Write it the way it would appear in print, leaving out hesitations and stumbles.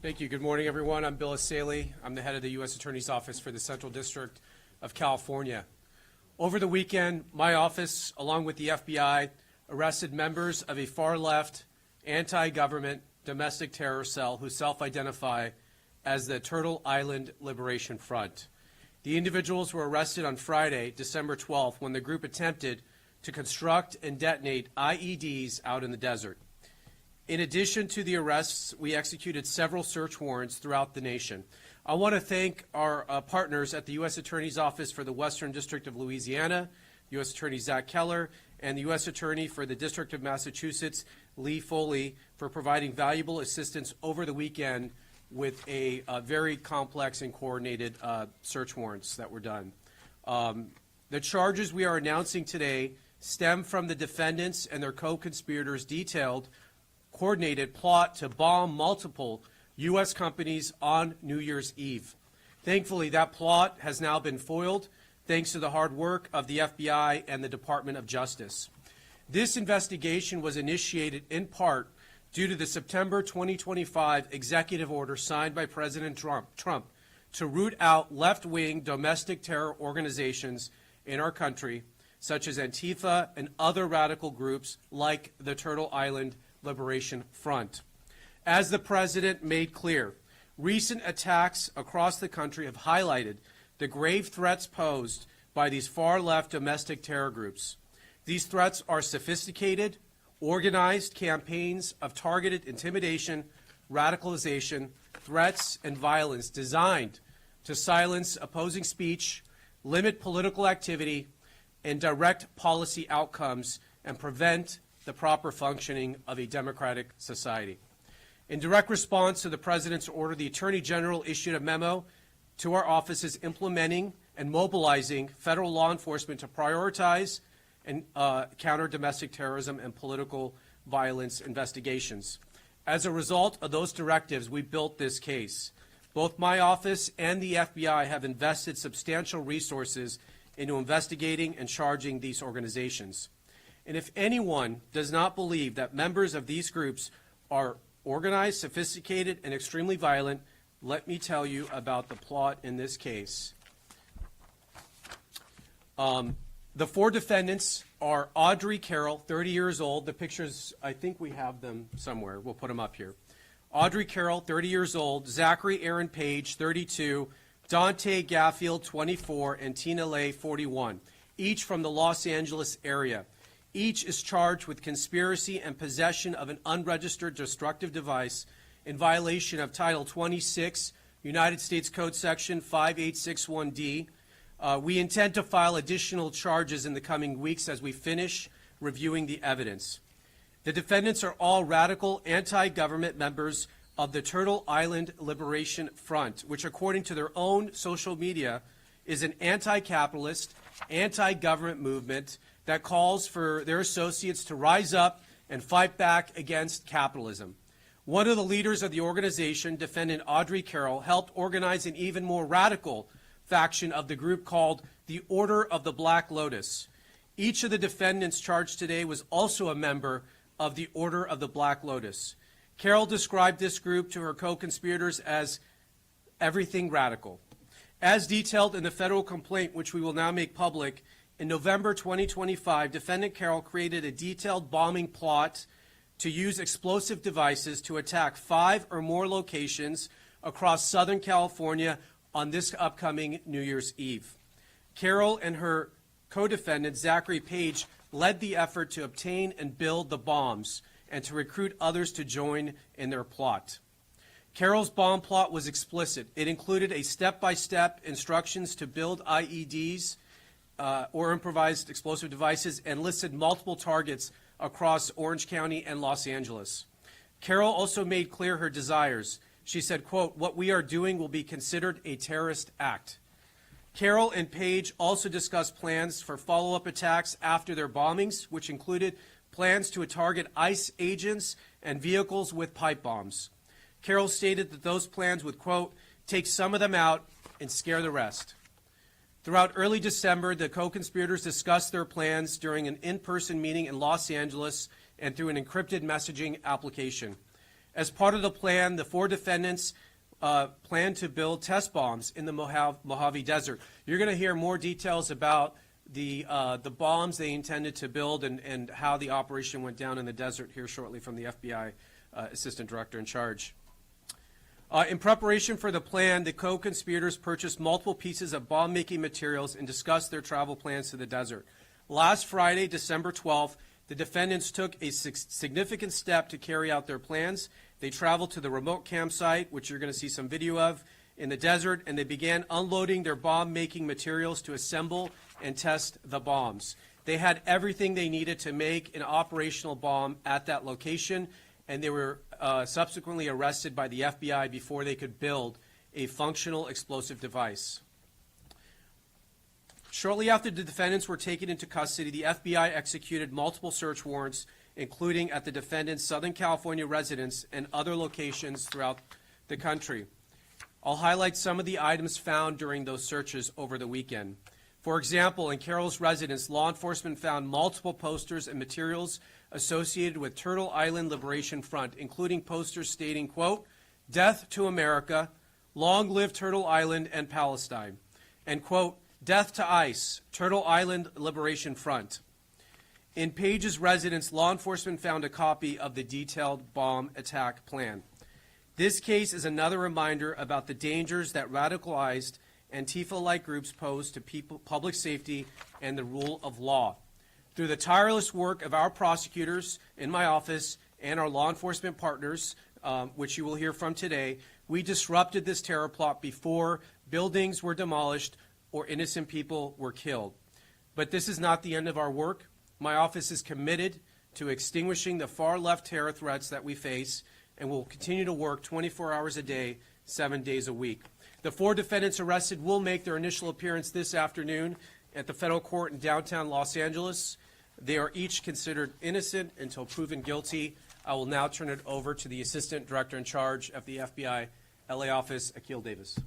Thank you. Good morning, everyone. I'm Bill Asaley. I'm the head of the U.S. Attorney's Office for the Central District of California. Over the weekend, my office, along with the FBI, arrested members of a far-left, anti-government domestic terror cell who self-identify as the Turtle Island Liberation Front. The individuals were arrested on Friday, December 12th, when the group attempted to construct and detonate IEDs out in the desert. In addition to the arrests, we executed several search warrants throughout the nation. I want to thank our partners at the U.S. Attorney's Office for the Western District of Louisiana, U.S. Attorney Zach Keller, and the U.S. Attorney for the District of Massachusetts, Lee Foley, for providing valuable assistance over the weekend with a very complex and coordinated search warrants that were done. The charges we are announcing today stem from the defendants and their co-conspirators' detailed coordinated plot to bomb multiple U.S. companies on New Year's Eve. Thankfully, that plot has now been foiled thanks to the hard work of the FBI and the Department of Justice. This investigation was initiated in part due to the September 2025 executive order signed by President Trump to root out left-wing domestic terror organizations in our country, such as Antifa and other radical groups like the Turtle Island Liberation Front. As the President made clear, recent attacks across the country have highlighted the grave threats posed by these far-left domestic terror groups. These threats are sophisticated, organized campaigns of targeted intimidation, radicalization, threats, and violence designed to silence opposing speech, limit political activity, and direct policy outcomes and prevent the proper functioning of a democratic society. In direct response to the President's order, the Attorney General issued a memo to our offices implementing and mobilizing federal law enforcement to prioritize and counter domestic terrorism and political violence investigations. As a result of those directives, we built this case. Both my office and the FBI have invested substantial resources into investigating and charging these organizations. And if anyone does not believe that members of these groups are organized, sophisticated, and extremely violent, let me tell you about the plot in this case. The four defendants are Audrey Carroll, 30 years old. The pictures, I think we have them somewhere. We'll put them up here. Audrey Carroll, 30 years old. Zachary Aaron Page, 32. Dante Gaffield, 24. And Tina Lay, 41. Each from the Los Angeles area. Each is charged with conspiracy and possession of an unregistered destructive device in violation of Title 26, United States Code Section 5861D. We intend to file additional charges in the coming weeks as we finish reviewing the evidence. The defendants are all radical anti-government members of the Turtle Island Liberation Front, which, according to their own social media, is an anti-capitalist, anti-government movement that calls for their associates to rise up and fight back against capitalism. One of the leaders of the organization, Defendant Audrey Carroll, helped organize an even more radical faction of the group called the Order of the Black Lotus. Each of the defendants charged today was also a member of the Order of the Black Lotus. Carroll described this group to her co-conspirators as everything radical. As detailed in the federal complaint, which we will now make public, in November 2025, Defendant Carroll created a detailed bombing plot to use explosive devices to attack 5 or more locations across Southern California on this upcoming New Year's Eve. Carroll and her co-defendant, Zachary Page, led the effort to obtain and build the bombs and to recruit others to join in their plot. Carroll's bomb plot was explicit. It included a step-by-step instructions to build IEDs, or improvised explosive devices, and listed multiple targets across Orange County and Los Angeles. Carroll also made clear her desires. She said, quote, "What we are doing will be considered a terrorist act." Carroll and Page also discussed plans for follow-up attacks after their bombings, which included plans to target ICE agents and vehicles with pipe bombs. Carroll stated that those plans would, quote, "take some of them out and scare the rest." Throughout early December, the co-conspirators discussed their plans during an in-person meeting in Los Angeles and through an encrypted messaging application. As part of the plan, the 4 defendants plan to build test bombs in the Mojave Desert. You're going to hear more details about the bombs they intended to build and how the operation went down in the desert here shortly from the FBI Assistant Director in charge. In preparation for the plan, the co-conspirators purchased multiple pieces of bomb-making materials and discussed their travel plans to the desert. Last Friday, December 12th, the defendants took a significant step to carry out their plans. They traveled to the remote campsite, which you're going to see some video of, in the desert, and they began unloading their bomb-making materials to assemble and test the bombs. They had everything they needed to make an operational bomb at that location, and they were subsequently arrested by the FBI before they could build a functional explosive device. Shortly after the defendants were taken into custody, the FBI executed multiple search warrants, including at the defendants' Southern California residence and other locations throughout the country. I'll highlight some of the items found during those searches over the weekend. For example, in Carroll's residence, law enforcement found multiple posters and materials associated with Turtle Island Liberation Front, including posters stating, quote, "Death to America, long live Turtle Island and Palestine," and, quote, "Death to ICE, Turtle Island Liberation Front." In Page's residence, law enforcement found a copy of the detailed bomb attack plan. This case is another reminder about the dangers that radicalized Antifa-like groups pose to public safety and the rule of law. Through the tireless work of our prosecutors in my office and our law enforcement partners, which you will hear from today, we disrupted this terror plot before buildings were demolished or innocent people were killed. But this is not the end of our work. My office is committed to extinguishing the far-left terror threats that we face, and will continue to work 24 hours a day, 7 days a week. The 4 defendants arrested will make their initial appearance this afternoon at the federal court in downtown Los Angeles. They are each considered innocent until proven guilty. I will now turn it over to the Assistant Director in charge of the FBI LA office, Akil Davis.